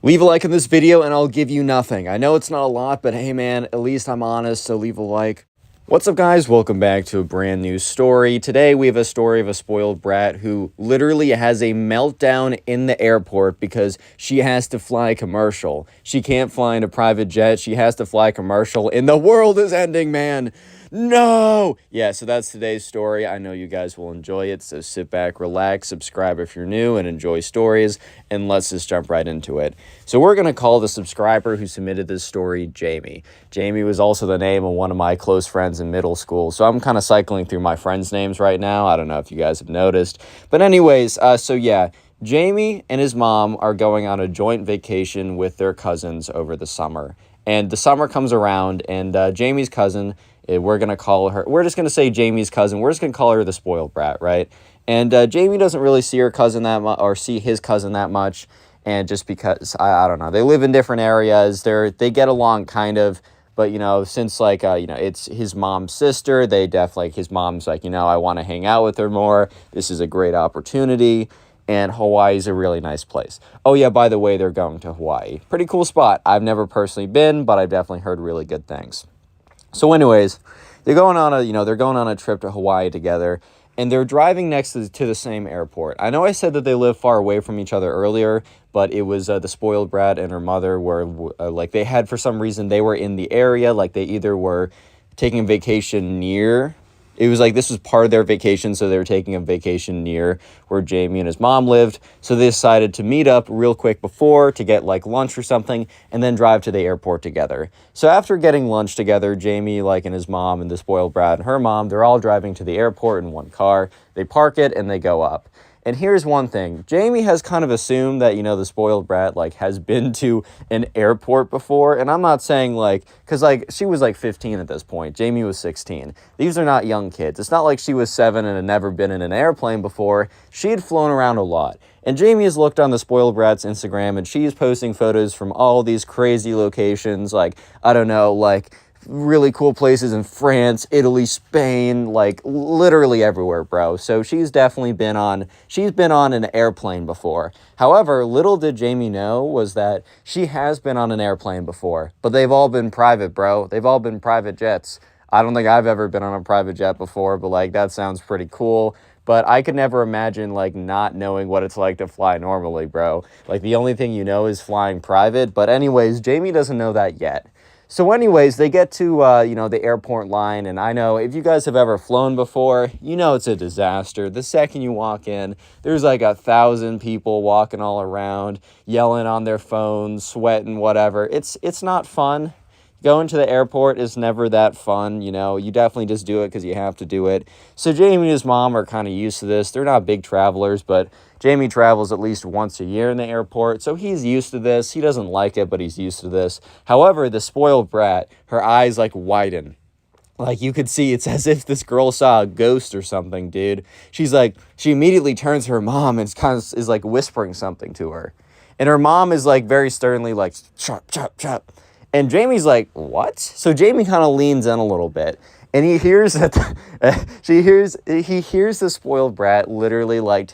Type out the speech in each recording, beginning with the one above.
Leave a like on this video and I'll give you nothing. I know it's not a lot, but hey man, at least I'm honest, so leave a like. What's up guys, welcome back to a brand new story. Today we have a story of a spoiled brat who literally has a meltdown in the airport because she has to fly commercial. She can't fly in a private jet, she has to fly commercial and the world is ending, man. No! Yeah, so that's today's story. I know you guys will enjoy it, so sit back, relax, subscribe if you're new, and enjoy stories, and let's just jump right into it. So we're going to call the subscriber who submitted this story Jamie. Jamie was also the name of one of my close friends in middle school, so I'm kind of cycling through my friends' names right now. I don't know if you guys have noticed. But anyways, so yeah, Jamie and his mom are going on a joint vacation with their cousins over the summer. And the summer comes around, and Jamie's cousin, we're going to call her, we're just going to say Jamie's cousin, we're just going to call her the spoiled brat, right? And Jamie doesn't really see her cousin that much, or see his cousin that much, and just because, I don't know, they live in different areas, they get along kind of, but, you know, since, like, you know, it's his mom's sister, they definitely, his mom's like, you know, I want to hang out with her more, this is a great opportunity, and Hawaii's a really nice place. Oh yeah, by the way, they're going to Hawaii. Pretty cool spot. I've never personally been, but I've definitely heard really good things. So anyways, they're going on a trip to Hawaii together, and they're driving next to the same airport. I know I said that they live far away from each other earlier, but it was the spoiled brat and her mother were like, they had, for some reason, they were in the area, like they either were taking a vacation near. It was like this was part of their vacation, so they were taking a vacation near where Jamie and his mom lived. So they decided to meet up real quick before to get like lunch or something and then drive to the airport together. So after getting lunch together, Jamie, like, and his mom and the spoiled brat and her mom, they're all driving to the airport in one car. They park it and they go up. And here's one thing. Jamie has kind of assumed that, you know, the spoiled brat, like, has been to an airport before. And I'm not saying, like, because, like, she was, like, 15 at this point. Jamie was 16. These are not young kids. It's not like she was 7 and had never been in an airplane before. She had flown around a lot. And Jamie has looked on the spoiled brat's Instagram, and she's posting photos from all these crazy locations, like, I don't know, like, really cool places in France, Italy, Spain, like literally everywhere, bro. So she's definitely been on an airplane before. However, little did Jamie know was that she has been on an airplane before, but they've all been private, bro. They've all been private jets. I don't think I've ever been on a private jet before, but like that sounds pretty cool. But I could never imagine, like, not knowing what it's like to fly normally, bro. Like, the only thing you know is flying private. But anyways, Jamie doesn't know that yet. So anyways, they get to, the airport line, and I know if you guys have ever flown before, you know it's a disaster. The second you walk in, there's like 1,000 people walking all around, yelling on their phones, sweating, whatever. It's not fun. Going to the airport is never that fun, you know. You definitely just do it because you have to do it. So Jamie and his mom are kind of used to this. They're not big travelers, but Jamie travels at least once a year in the airport, so he's used to this. He doesn't like it, but he's used to this. However, the spoiled brat, her eyes, like, widen. Like, you could see, it's as if this girl saw a ghost or something, dude. She's like, she immediately turns to her mom and is like whispering something to her. And her mom is like very sternly like, chop, chop, chop. And Jamie's like, what? So Jamie kind of leans in a little bit. And he hears that he hears the spoiled brat literally like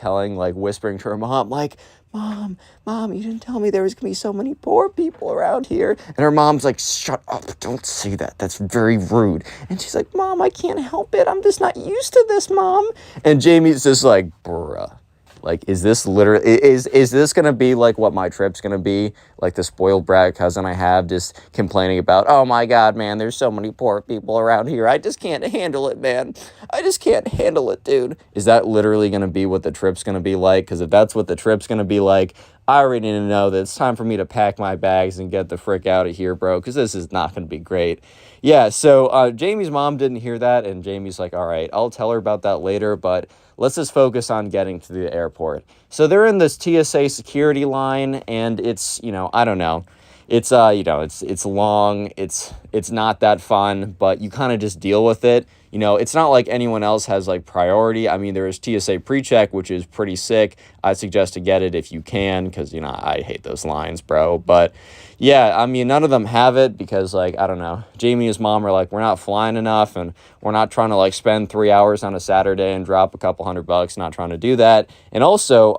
whispering to her mom, like, Mom, you didn't tell me there was going to be so many poor people around here. And her mom's like, shut up, don't say that. That's very rude. And she's like, Mom, I can't help it. I'm just not used to this, Mom. And Jamie's just like, bruh. Like, is this literally, is this going to be like what my trip's going to be? Like the spoiled brat cousin I have just complaining about, oh my God, man, there's so many poor people around here. I just can't handle it, man. I just can't handle it, dude. Is that literally going to be what the trip's going to be like? Because if that's what the trip's going to be like, I already need to know that it's time for me to pack my bags and get the frick out of here, bro, because this is not going to be great. Yeah, so Jamie's mom didn't hear that, and Jamie's like, all right, I'll tell her about that later, but let's just focus on getting to the airport. So they're in this TSA security line, and it's, I don't know. It's, it's long, it's not that fun, but you kind of just deal with it. It's not like anyone else has, like, priority. I mean, there is TSA pre-check, which is pretty sick. I suggest to get it if you can, because, I hate those lines, bro. But, yeah, I mean, none of them have it because, like, I don't know. Jamie and his mom are like, we're not flying enough, and we're not trying to, like, spend 3 hours on a Saturday and drop a couple $100. Not trying to do that. And also,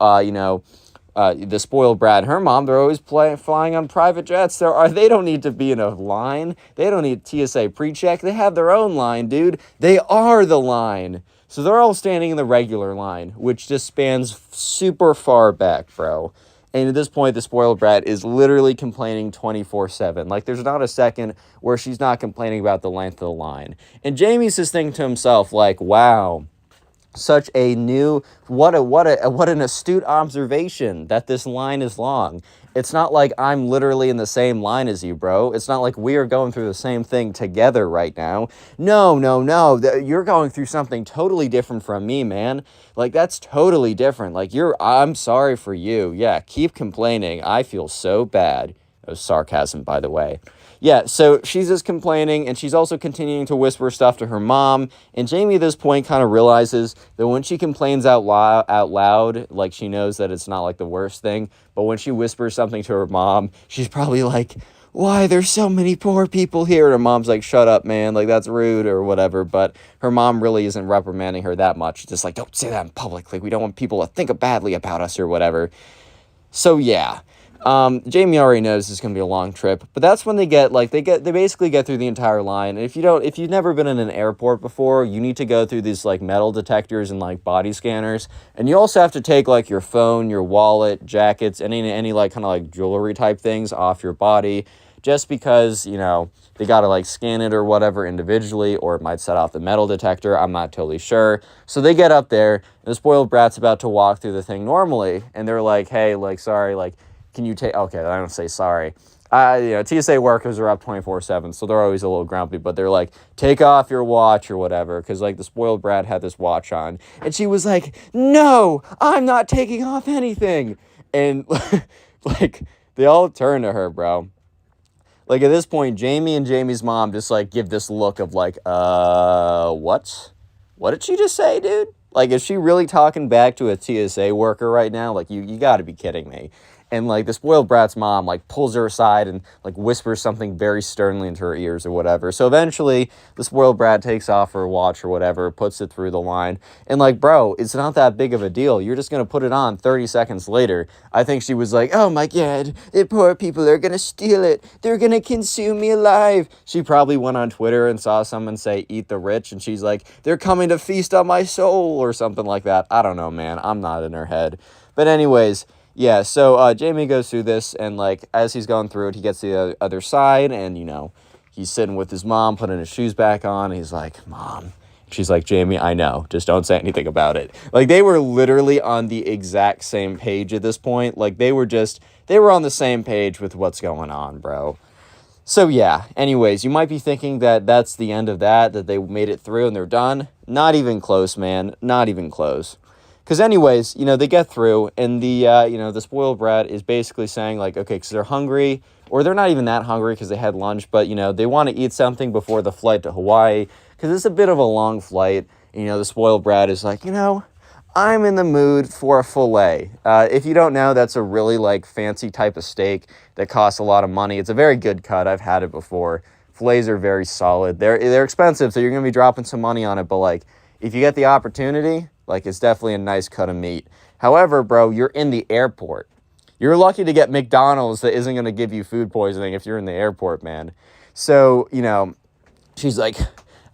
the spoiled brat and her mom, they're always flying on private jets. They don't need to be in a line. They don't need TSA pre-check. They have their own line, dude. They are the line. So they're all standing in the regular line, which just spans super far back, bro. And at this point, the spoiled brat is literally complaining 24/7. Like, there's not a second where she's not complaining about the length of the line. And Jamie's just thinking to himself, like, wow, such a new, what an astute observation that this line is long. It's not like I'm literally in the same line as you, bro. It's not like we are going through the same thing together right now. No. You're going through something totally different from me, man. Like, that's totally different. Like, I'm sorry for you. Yeah, keep complaining. I feel so bad. That was sarcasm, by the way. Yeah, so she's just complaining, and she's also continuing to whisper stuff to her mom. And Jamie at this point kind of realizes that when she complains out loud, like, she knows that it's not like the worst thing. But when she whispers something to her mom, she's probably like, why, there's so many poor people here. And her mom's like, shut up, man, like, that's rude or whatever. But her mom really isn't reprimanding her that much. She's just like, don't say that in public. Like, we don't want people to think badly about us or whatever. So, yeah. Jamie already knows it's going to be a long trip, but that's when they basically get through the entire line. And if you've never been in an airport before, you need to go through these, like, metal detectors and, like, body scanners. And you also have to take, like, your phone, your wallet, jackets, any like, kind of, like, jewelry type things off your body, just because, you know, they got to, like, scan it or whatever individually, or it might set off the metal detector. I'm not totally sure. So they get up there, and the spoiled brat's about to walk through the thing normally, and they're like, hey, like, sorry, like, can you take, okay, I don't say sorry. TSA workers are up 24/7, so they're always a little grumpy, but they're like, take off your watch or whatever, because, like, the spoiled brat had this watch on, and she was like, no, I'm not taking off anything. And, like, they all turn to her, bro. Like, at this point, Jamie and Jamie's mom just, like, give this look of, like, what? What did she just say, dude? Like, is she really talking back to a TSA worker right now? Like, you gotta be kidding me. And, like, the spoiled brat's mom, like, pulls her aside and, like, whispers something very sternly into her ears or whatever. So eventually, the spoiled brat takes off her watch or whatever, puts it through the line. And, like, bro, it's not that big of a deal. You're just going to put it on 30 seconds later. I think she was like, oh, my God, the poor people are going to steal it. They're going to consume me alive. She probably went on Twitter and saw someone say, eat the rich. And she's like, they're coming to feast on my soul or something like that. I don't know, man. I'm not in her head. But anyways, yeah, so Jamie goes through this, and, like, as he's going through it, he gets to the other side, and, you know, he's sitting with his mom, putting his shoes back on, and he's like, Mom. She's like, Jamie, I know, just don't say anything about it. Like, they were literally on the exact same page at this point. Like, they were on the same page with what's going on, bro. So, yeah, anyways, you might be thinking that that's the end of that they made it through and they're done. Not even close, man, not even close. Because anyways, you know, they get through, and the spoiled brat is basically saying, like, okay, because they're hungry, or they're not even that hungry because they had lunch, but, you know, they want to eat something before the flight to Hawaii, because it's a bit of a long flight. And, you know, the spoiled brat is like, you know, I'm in the mood for a filet. If you don't know, that's a really, like, fancy type of steak that costs a lot of money. It's a very good cut. I've had it before. Filets are very solid. They're expensive, so you're going to be dropping some money on it, but, like, if you get the opportunity, like, it's definitely a nice cut of meat. However, bro, you're in the airport. You're lucky to get McDonald's that isn't going to give you food poisoning if you're in the airport, man. So, you know, she's like,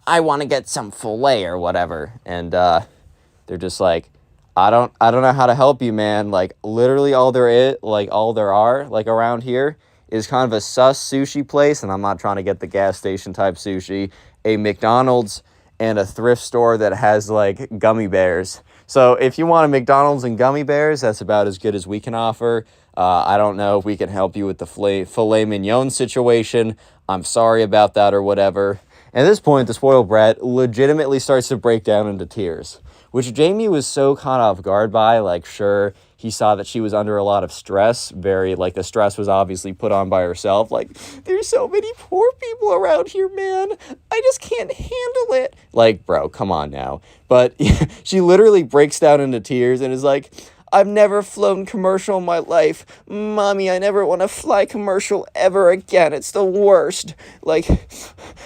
I want to get some filet or whatever. And they're just like, I don't know how to help you, man. Like, literally all there are, like, around here is kind of a sus sushi place. And I'm not trying to get the gas station type sushi, a McDonald's, and a thrift store that has, like, gummy bears. So if you want a McDonald's and gummy bears, that's about as good as we can offer. I don't know if we can help you with the filet mignon situation. I'm sorry about that or whatever. At this point, the spoiled brat legitimately starts to break down into tears, which Jamie was so caught off guard by. Like, sure, he saw that she was under a lot of stress. The stress was obviously put on by herself. Like, there's so many poor people around here, man. I just can't handle it. Like, bro, come on now. But she literally breaks down into tears and is like, I've never flown commercial in my life. Mommy, I never want to fly commercial ever again. It's the worst. Like,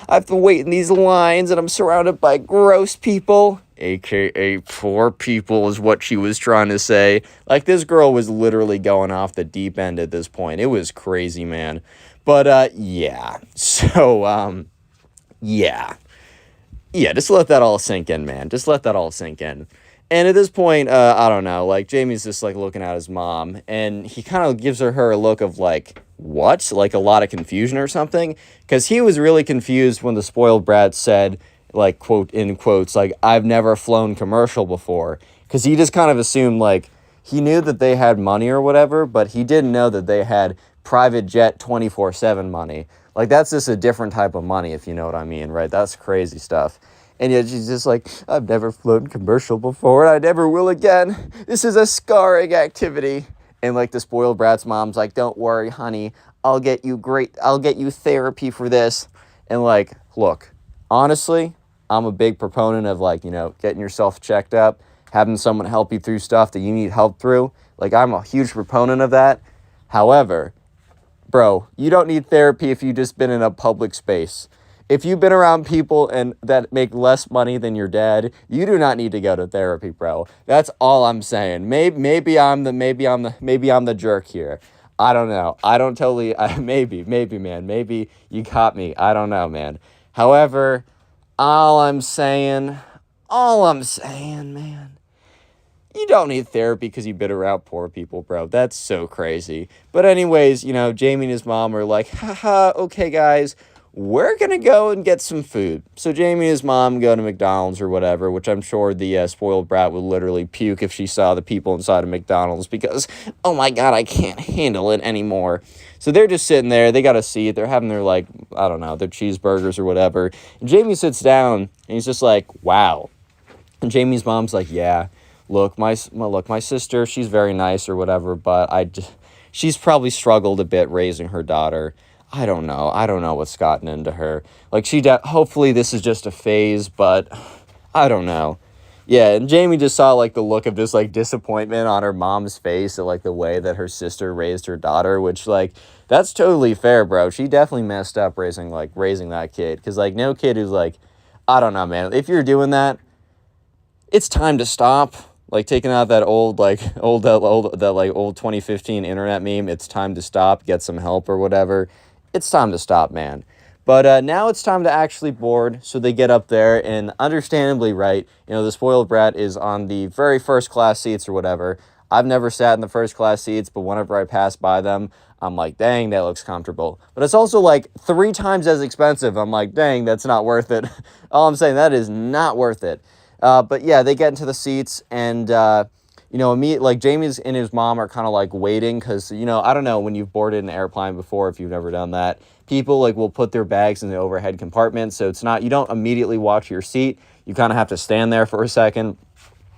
I have to wait in these lines and I'm surrounded by gross people. AKA poor people is what she was trying to say. Like, this girl was literally going off the deep end at this point. It was crazy, man. But, yeah. So, yeah. Yeah, just let that all sink in, man. Just let that all sink in. And at this point, I don't know, like, Jamie's just, like, looking at his mom, and he kind of gives her a look of, like, what? Like, a lot of confusion or something? Because he was really confused when the spoiled brat said, like, quote, in quotes, like, I've never flown commercial before. Because he just kind of assumed, like, he knew that they had money or whatever, but he didn't know that they had private jet 24/7 money. Like, that's just a different type of money, if you know what I mean, right? That's crazy stuff. And yet she's just like, I've never flown commercial before, and I never will again. This is a scarring activity. And, like, the spoiled brat's mom's like, don't worry, honey. I'll get you therapy for this. And, like, look, honestly, I'm a big proponent of, like, you know, getting yourself checked up, having someone help you through stuff that you need help through. Like, I'm a huge proponent of that. However, bro, you don't need therapy if you've just been in a public space. If you've been around people and that make less money than your dad, you do not need to go to therapy, bro. That's all I'm saying. Maybe I'm the jerk here. I don't know. I don't totally. Maybe, man. Maybe you caught me. I don't know, man. However, all I'm saying, man. You don't need therapy because you've been around poor people, bro. That's so crazy. But anyways, you know, Jamie and his mom are like, haha, okay, guys, we're going to go and get some food. So Jamie and his mom go to McDonald's or whatever, which I'm sure the spoiled brat would literally puke if she saw the people inside of McDonald's because, oh my God, I can't handle it anymore. So they're just sitting there. They got a seat. They're having their, like, I don't know, their cheeseburgers or whatever. And Jamie sits down and he's just like, wow. And Jamie's mom's like, yeah. Look, my sister, she's very nice or whatever, but she's probably struggled a bit raising her daughter. I don't know what's gotten into her. Like, hopefully this is just a phase, but I don't know. Yeah, and Jamie just saw, like, the look of just, like, disappointment on her mom's face at, like, the way that her sister raised her daughter, which, like, that's totally fair, bro. She definitely messed up raising that kid, because, like, no kid who's, like, I don't know, man. If you're doing that, it's time to stop. Like, taking out that old 2015 internet meme, it's time to stop, get some help or whatever. It's time to stop, man. But now it's time to actually board, so they get up there, and understandably, right, you know, the spoiled brat is on the very first class seats or whatever. I've never sat in the first class seats, but whenever I pass by them, I'm like, dang, that looks comfortable. But it's also, like, 3 times as expensive. I'm like, dang, that's not worth it. All I'm saying, that is not worth it. But yeah, they get into the seats, and, you know, like, Jamie's and his mom are kind of, like, waiting, because, you know, I don't know, when you've boarded an airplane before, if you've never done that, people, like, will put their bags in the overhead compartment, so it's not, you don't immediately watch your seat, you kind of have to stand there for a second.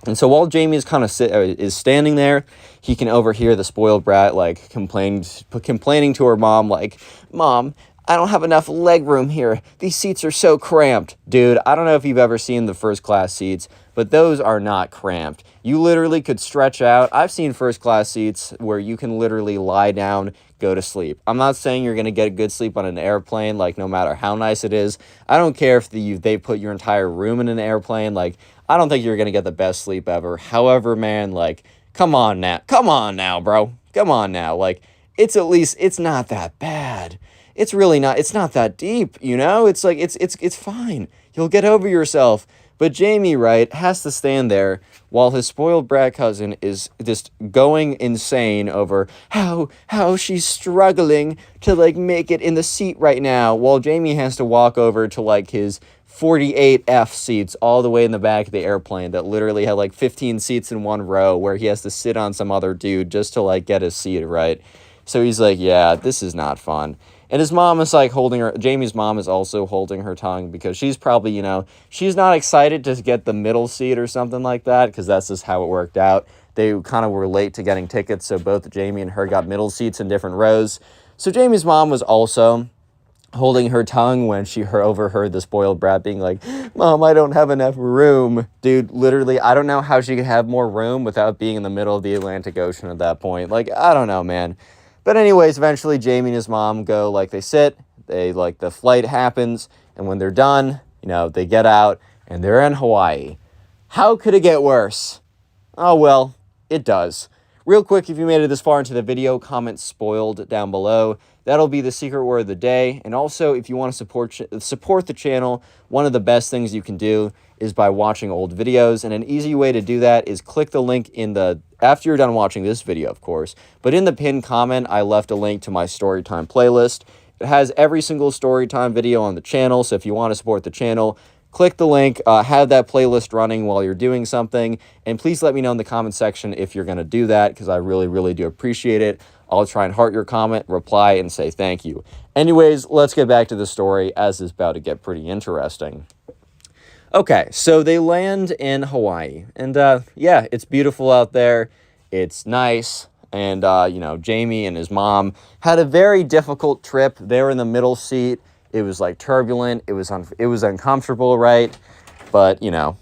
And so while Jamie is kind of is standing there, he can overhear the spoiled brat, like, complaining to her mom, like, Mom, I don't have enough leg room here. These seats are so cramped. Dude, I don't know if you've ever seen the first class seats, but those are not cramped. You literally could stretch out. I've seen first class seats where you can literally lie down, go to sleep. I'm not saying you're going to get a good sleep on an airplane, like, no matter how nice it is. I don't care if they put your entire room in an airplane. Like, I don't think you're going to get the best sleep ever. However, man, like, come on now, bro. Come on now. Like, it's not that bad. It's really not, it's not that deep, you know? It's like, it's fine. You'll get over yourself. But Jamie, right, has to stand there while his spoiled brat cousin is just going insane over how she's struggling to, like, make it in the seat right now, while Jamie has to walk over to, like, his 48F seats all the way in the back of the airplane that literally had, like, 15 seats in one row, where he has to sit on some other dude just to, like, get his seat, right? So he's like, yeah, this is not fun. And his mom is, like, Jamie's mom is also holding her tongue, because she's probably, you know, she's not excited to get the middle seat or something like that, because that's just how it worked out. They kind of were late to getting tickets, so both Jamie and her got middle seats in different rows. So Jamie's mom was also holding her tongue when she overheard the spoiled brat being like, Mom, I don't have enough room. Dude, literally, I don't know how she could have more room without being in the middle of the Atlantic Ocean at that point. Like, I don't know, man. But anyways, eventually Jamie and his mom go, like, they sit, like, the flight happens, and when they're done, you know, they get out, and they're in Hawaii. How could it get worse? Oh, well, it does. Real quick, if you made it this far into the video, comment spoiled down below. That'll be the secret word of the day. And also, if you want to support the channel, one of the best things you can do is by watching old videos. And an easy way to do that is click the link in the, after you're done watching this video, of course. But in the pinned comment, I left a link to my Storytime playlist. It has every single Storytime video on the channel. So if you want to support the channel, click the link, have that playlist running while you're doing something, and please let me know in the comment section if you're going to do that, because I really, really do appreciate it. I'll try and heart your comment, reply, and say thank you. Anyways, let's get back to the story, as it's about to get pretty interesting. Okay, so they land in Hawaii, and yeah, it's beautiful out there. It's nice, and you know, Jamie and his mom had a very difficult trip. They were in the middle seat. It was like turbulent. It was uncomfortable, right? But, you know,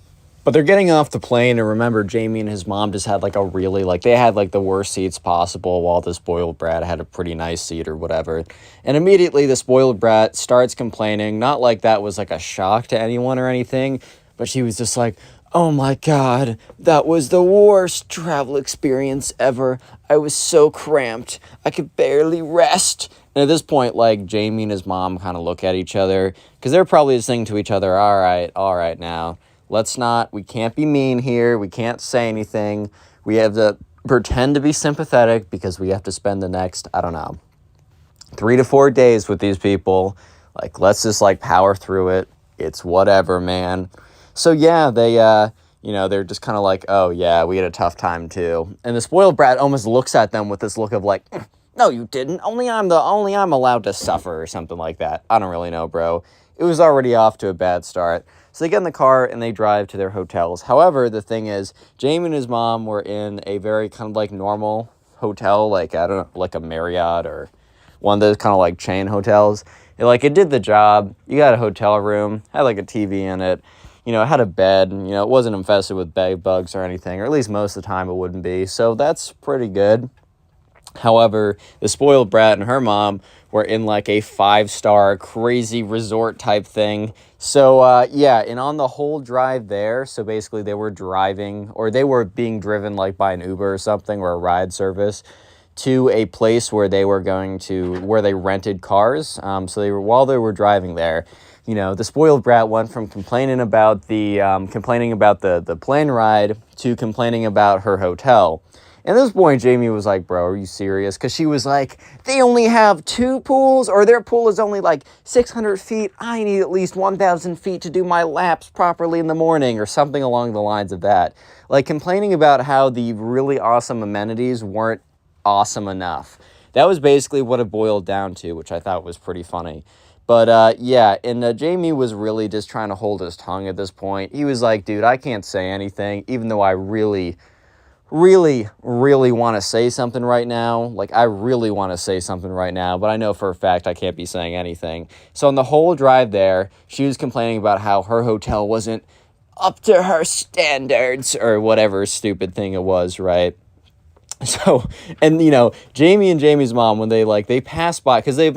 but they're getting off the plane, and remember, Jamie and his mom just had like a really, like, they had like the worst seats possible, while the spoiled brat had a pretty nice seat or whatever. And immediately the spoiled brat starts complaining, not like that was like a shock to anyone or anything, but she was just like, oh my God, that was the worst travel experience ever. I was so cramped. I could barely rest. And at this point, like, Jamie and his mom kind of look at each other, because they're probably just saying to each other, all right now, we can't be mean here. We can't say anything. We have to pretend to be sympathetic, because we have to spend the next, I don't know, 3 to 4 days with these people. Like, let's just, like, power through it. It's whatever, man. So, yeah, they, you know, they're just kind of like, oh, yeah, we had a tough time, too. And the spoiled brat almost looks at them with this look of, like, no, you didn't. Only I'm allowed to suffer, or something like that. I don't really know, bro. It was already off to a bad start. So they get in the car and they drive to their hotels. However, the thing is, Jamie and his mom were in a very kind of like normal hotel, like, I don't know, like a Marriott or one of those kind of like chain hotels. It did the job. You got a hotel room, had like a TV in it. You know, it had a bed, and, you know, it wasn't infested with bed bugs or anything, or at least most of the time it wouldn't be. So that's pretty good. However, the spoiled brat and her mom were in like a 5-star crazy resort type thing. So, yeah, and on the whole drive there, so basically they were driving, or they were being driven like by an Uber or something, or a ride service, to a place where they were where they rented cars. So while they were driving there, you know, the spoiled brat went from complaining about the plane ride to complaining about her hotel. And at this point, Jamie was like, bro, are you serious? Because she was like, they only have 2 pools, or their pool is only like 600 feet. I need at least 1,000 feet to do my laps properly in the morning, or something along the lines of that. Like, complaining about how the really awesome amenities weren't awesome enough. That was basically what it boiled down to, which I thought was pretty funny. But, yeah, and Jamie was really just trying to hold his tongue at this point. He was like, dude, I can't say anything, even though I really want to say something right now. Like, I really want to say something right now, but I know for a fact I can't be saying anything. So on the whole drive there, she was complaining about how her hotel wasn't up to her standards, or whatever stupid thing it was, right? So, and, you know, Jamie and Jamie's mom, when they pass by, because they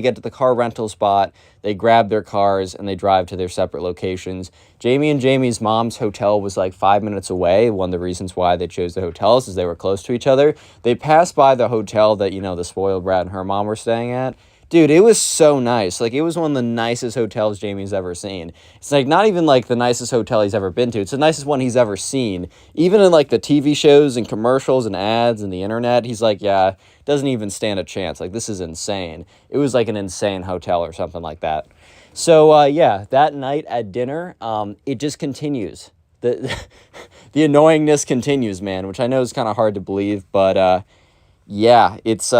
get to the car rental spot, they grab their cars, and they drive to their separate locations. Jamie and Jamie's mom's hotel was like 5 minutes away. One of the reasons why they chose the hotels is they were close to each other. They passed by the hotel that, you know, the spoiled brat and her mom were staying at. Dude, it was so nice. Like, it was one of the nicest hotels Jamie's ever seen. It's, like, not even, like, the nicest hotel he's ever been to. It's the nicest one he's ever seen. Even in, like, the TV shows and commercials and ads and the internet, he's like, yeah, doesn't even stand a chance. Like, this is insane. It was, like, an insane hotel or something like that. So, yeah, that night at dinner, it just continues. The annoyingness continues, man, which I know is kind of hard to believe, but, yeah, it's,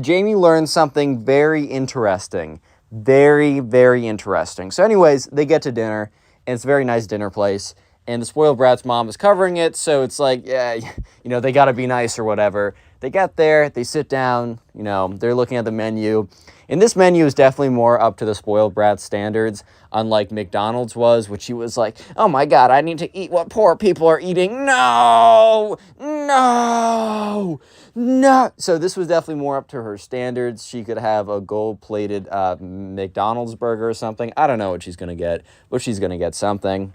Jamie learned something very interesting. Very, very interesting. So anyways, they get to dinner, and it's a very nice dinner place, and the spoiled brat's mom is covering it, so it's like, yeah, you know, they gotta be nice or whatever. They get there, they sit down, you know, they're looking at the menu, and this menu is definitely more up to the spoiled brat's standards, unlike McDonald's was, which he was like, oh my God, I need to eat what poor people are eating. No! No! No! So this was definitely more up to her standards. She could have a gold-plated McDonald's burger or something. I don't know what she's going to get, but she's going to get something.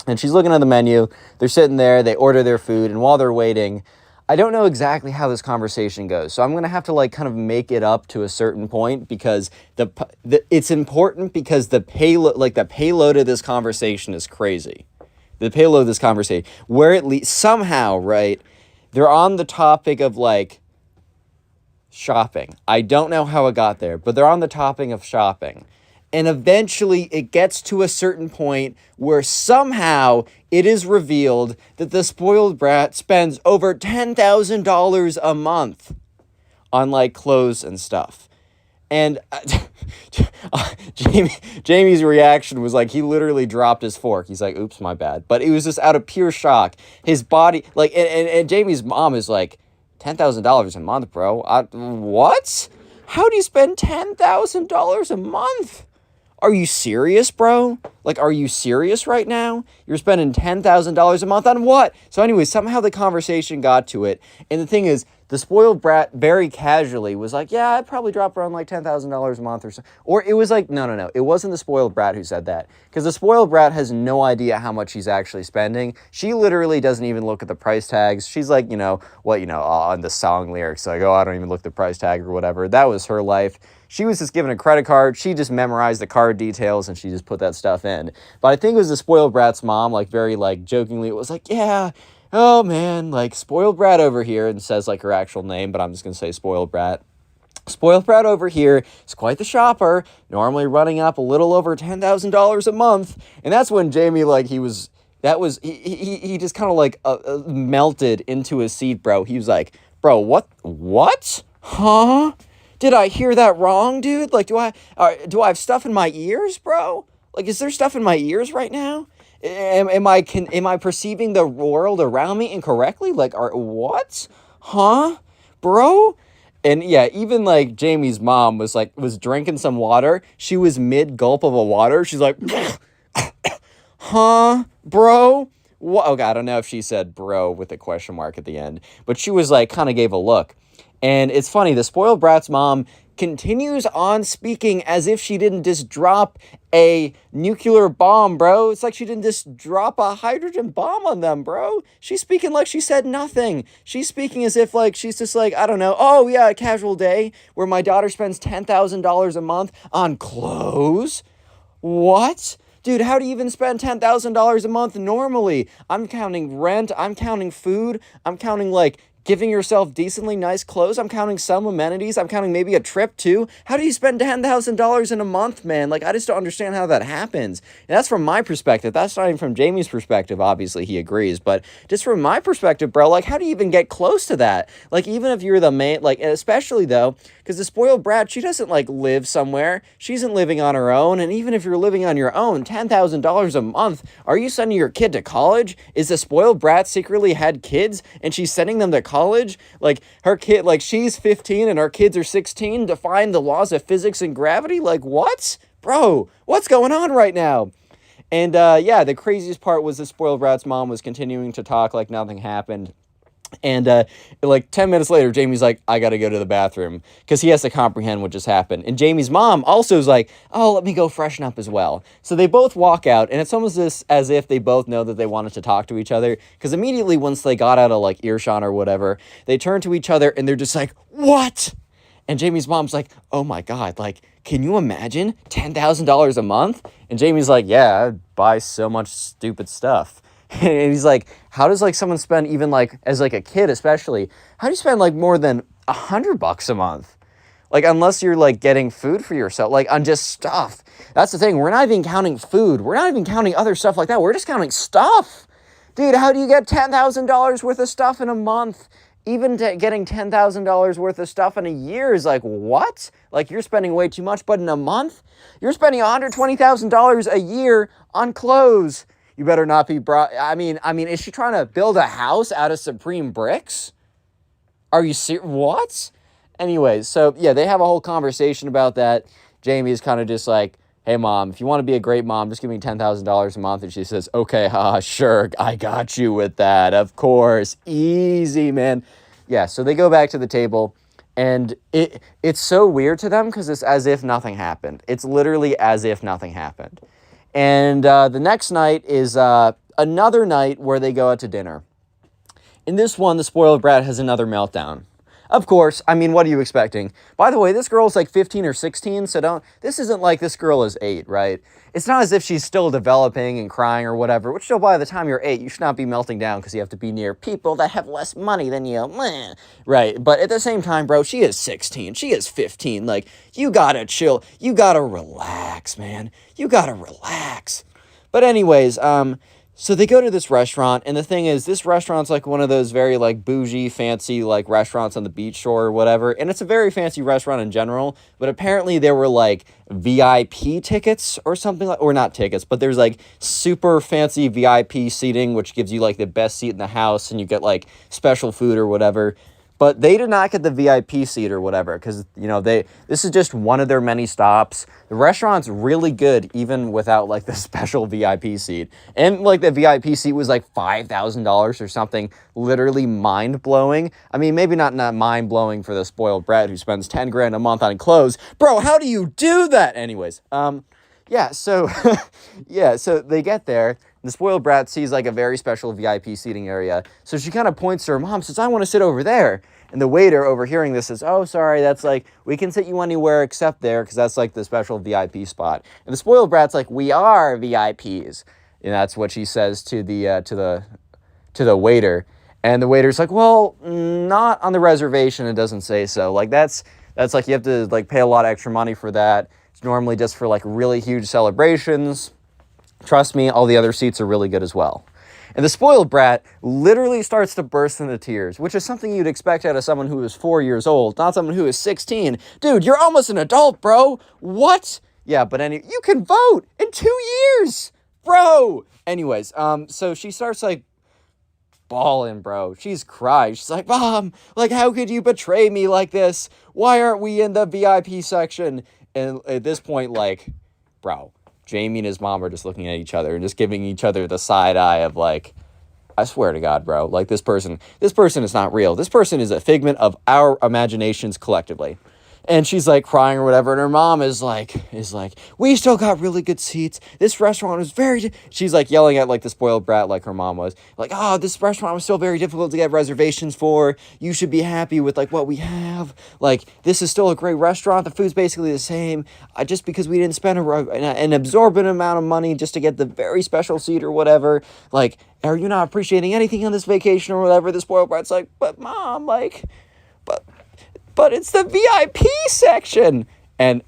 And she's looking at the menu. They're sitting there. They order their food. And while they're waiting, I don't know exactly how this conversation goes. So I'm going to have to like kind of make it up to a certain point because it's important because the payload of this conversation is crazy. The payload of this conversation, where at least somehow, right, they're on the topic of like shopping. I don't know how it got there, but they're on the topic of shopping. And eventually it gets to a certain point where somehow it is revealed that the spoiled brat spends over $10,000 a month on like clothes and stuff. And Jamie's reaction was like, he literally dropped his fork. He's like, oops, my bad. But it was just out of pure shock. His body, like, and Jamie's mom is like, $10,000 a month, bro. What? How do you spend $10,000 a month? Are you serious, bro? Like, are you serious right now? You're spending $10,000 a month on what? So anyway, somehow the conversation got to it. And the thing is, the spoiled brat very casually was like, yeah, I'd probably drop around like $10,000 a month or so. Or it was like, no. It wasn't the spoiled brat who said that. Because the spoiled brat has no idea how much she's actually spending. She literally doesn't even look at the price tags. She's like, on the song lyrics, like, oh, I don't even look at the price tag or whatever. That was her life. She was just given a credit card. She just memorized the card details and she just put that stuff in. But I think it was the spoiled brat's mom, like very like jokingly, it was like, yeah, oh man, like spoiled brat over here, and says like her actual name, but I'm just going to say spoiled brat. Spoiled brat over here is quite the shopper, normally running up a little over $10,000 a month. And that's when Jamie, like, he just kind of like melted into his seat, bro. He was like, bro, what? Huh? Did I hear that wrong, dude? Like, do I have stuff in my ears, bro? Like, is there stuff in my ears right now? Am I perceiving the world around me incorrectly? Like, what? Huh? Bro? And yeah, even like Jamie's mom was drinking some water. She was mid gulp of a water. She's like, huh, bro? What? Okay, I don't know if she said bro with a question mark at the end, but she was like, kind of gave a look. And it's funny, the spoiled brat's mom continues on speaking as if she didn't just drop a nuclear bomb, bro. It's like she didn't just drop a hydrogen bomb on them, bro. She's speaking like she said nothing. She's speaking as if like she's just like, I don't know, oh yeah, a casual day where my daughter spends $10,000 a month on clothes. What? Dude, how do you even spend $10,000 a month normally? I'm counting rent, I'm counting food, I'm counting like giving yourself decently nice clothes. I'm counting some amenities. I'm counting maybe a trip too. How do you spend $10,000 in a month, man? Like, I just don't understand how that happens. And that's from my perspective. That's not even from Jamie's perspective. Obviously, he agrees. But just from my perspective, bro, like, how do you even get close to that? Like, even if you're the main, like, especially though, because the spoiled brat, she doesn't like live somewhere. She isn't living on her own. And even if you're living on your own, $10,000 a month, are you sending your kid to college? Is the spoiled brat secretly had kids and she's sending them to college? Like, her kid, like, she's 15 and our kids are 16, defying the laws of physics and gravity? Like, what? Bro, what's going on right now? And yeah, the craziest part was the spoiled brat's mom was continuing to talk like nothing happened. And like 10 minutes later, Jamie's like, I gotta go to the bathroom, because he has to comprehend what just happened. And Jamie's mom also is like, oh, let me go freshen up as well. So they both walk out, and it's almost as if they both know that they wanted to talk to each other, because immediately once they got out of like earshot or whatever, they turn to each other and they're just like, what? And Jamie's mom's like, oh my God, like, can you imagine $10,000 a month? And Jamie's like, yeah, I'd buy so much stupid stuff. And he's like, how does like someone spend, even like as like a kid especially, how do you spend like more than $100 a month? Like, unless you're like getting food for yourself, like on just stuff. That's the thing. We're not even counting food. We're not even counting other stuff like that. We're just counting stuff. Dude, how do you get $10,000 worth of stuff in a month? Even getting $10,000 worth of stuff in a year is like, what? Like, you're spending way too much, but in a month, you're spending $120,000 a year on clothes. You better not be I mean, is she trying to build a house out of Supreme bricks? Are you serious? What? Anyways, so yeah, they have a whole conversation about that. Jamie is kind of just like, hey mom, if you want to be a great mom, just give me $10,000 a month. And she says, okay, sure, I got you with that. Of course, easy, man. Yeah, so they go back to the table, and it's so weird to them because it's as if nothing happened. It's literally as if nothing happened. And the next night is another night where they go out to dinner. In this one, the spoiled brat has another meltdown. Of course, I mean, what are you expecting? By the way, this girl's like 15 or 16, so this isn't like this girl is 8, right? It's not as if she's still developing and crying or whatever, which still by the time you're 8, you should not be melting down because you have to be near people that have less money than you. Meh. Right, but at the same time, bro, she is 16, she is 15, like, you gotta chill, you gotta relax, man. You gotta relax. But anyways, so they go to this restaurant, and the thing is, this restaurant's like one of those very, like, bougie, fancy, like, restaurants on the beach shore or whatever, and it's a very fancy restaurant in general, but apparently there were, like, VIP tickets or something, or not tickets, but there's, like, super fancy VIP seating, which gives you, like, the best seat in the house, and you get, like, special food or whatever. But they did not get the VIP seat or whatever because, you know, this is just one of their many stops. The restaurant's really good even without, like, the special VIP seat. And, like, the VIP seat was, like, $5,000 or something literally mind-blowing. I mean, maybe not mind-blowing for the spoiled brat who spends 10 grand a month on clothes. Bro, how do you do that? Anyways, yeah, so, yeah, so they get there. The spoiled brat sees, like, a very special VIP seating area. So she kind of points to her mom, says, I want to sit over there. And the waiter, overhearing this, says, oh, sorry, that's, like, we can sit you anywhere except there because that's, like, the special VIP spot. And the spoiled brat's like, we are VIPs. And that's what she says to the waiter. And the waiter's like, well, not on the reservation. It doesn't say so. Like, that's like, you have to, like, pay a lot of extra money for that. It's normally just for, like, really huge celebrations. Trust me, all the other seats are really good as well. And the spoiled brat literally starts to burst into tears, which is something you'd expect out of someone who is 4 years old, not someone who is 16. Dude, you're almost an adult, bro. What? Yeah, but you can vote in 2 years, bro. Anyways, so she starts, like, bawling, bro. She's crying. She's like, Mom, like, how could you betray me like this? Why aren't we in the VIP section? And at this point, like, bro, Jamie and his mom are just looking at each other and just giving each other the side eye of, like, I swear to God, bro, like, this person is not real. This person is a figment of our imaginations collectively. And she's, like, crying or whatever, and her mom is like, we still got really good seats. This restaurant was she's, like, yelling at, like, the spoiled brat like her mom was. Like, oh, this restaurant was still very difficult to get reservations for. You should be happy with, like, what we have. Like, this is still a great restaurant. The food's basically the same. Just because we didn't spend an absorbent amount of money just to get the very special seat or whatever. Like, are you not appreciating anything on this vacation or whatever? The spoiled brat's like, but Mom, like, but it's the VIP section. And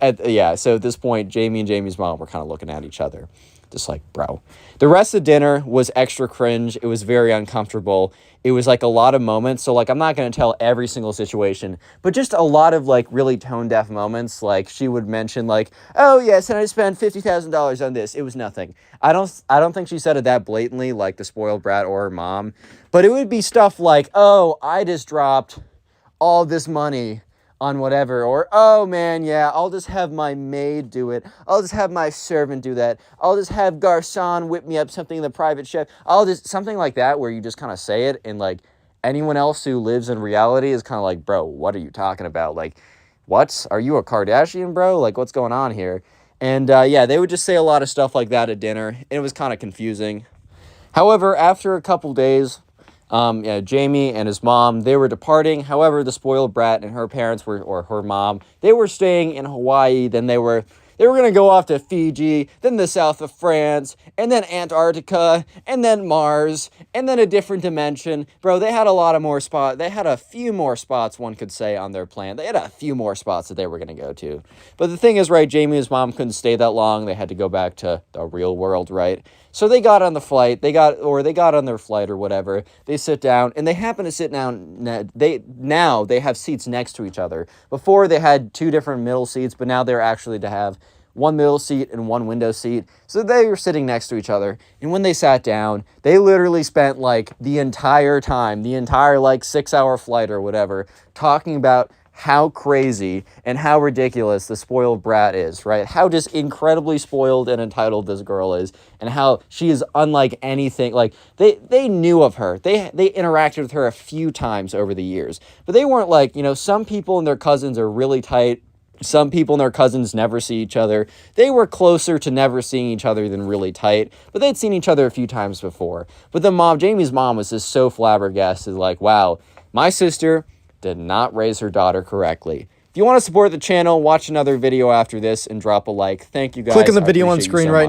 so at this point, Jamie and Jamie's mom were kind of looking at each other. Just like, bro. The rest of dinner was extra cringe. It was very uncomfortable. It was, like, a lot of moments. So, like, I'm not going to tell every single situation, but just a lot of, like, really tone-deaf moments. Like, she would mention, like, oh, yes, and I spent $50,000 on this. It was nothing. I don't think she said it that blatantly, like the spoiled brat or her mom. But it would be stuff like, oh, I just dropped all this money on whatever, or, oh man, yeah, I'll just have my maid do it. I'll just have my servant do that. I'll just have Garcon whip me up something in the private chef. Something like that where you just kind of say it, and, like, anyone else who lives in reality is kind of like, bro, what are you talking about? Like, what? Are you a Kardashian, bro? Like, what's going on here? And, yeah, they would just say a lot of stuff like that at dinner, and it was kind of confusing. However, after a couple days, Jamie and his mom, they were departing. However, the spoiled brat and her parents or her mom, they were staying in Hawaii. Then they were going to go off to Fiji, then the south of France, and then Antarctica, and then Mars, and then a different dimension. Bro, they had a lot of more spots. They had a few more spots, one could say, on their plan. They had a few more spots that they were going to go to. But the thing is, right, Jamie and his mom couldn't stay that long. They had to go back to the real world, right? So they got on the flight, they got on their flight or whatever. They sit down, and they happen to sit down. Now they have seats next to each other. Before they had 2 different middle seats, but now they're actually to have 1 middle seat and 1 window seat. So they were sitting next to each other. And when they sat down, they literally spent, like, the entire time, like, 6-hour flight or whatever, talking about how crazy and how ridiculous the spoiled brat is, right? How just incredibly spoiled and entitled this girl is, and how she is unlike anything. Like, they knew of her. They interacted with her a few times over the years, but they weren't like, you know, some people and their cousins are really tight Some people and their cousins never see each other. They were closer to never seeing each other than really tight, but they'd seen each other a few times before. But the Jamie's mom was just so flabbergasted, like, wow, my sister did not raise her daughter correctly. If you want to support the channel, watch another video after this and drop a like. Thank you guys. Click on the video on screen right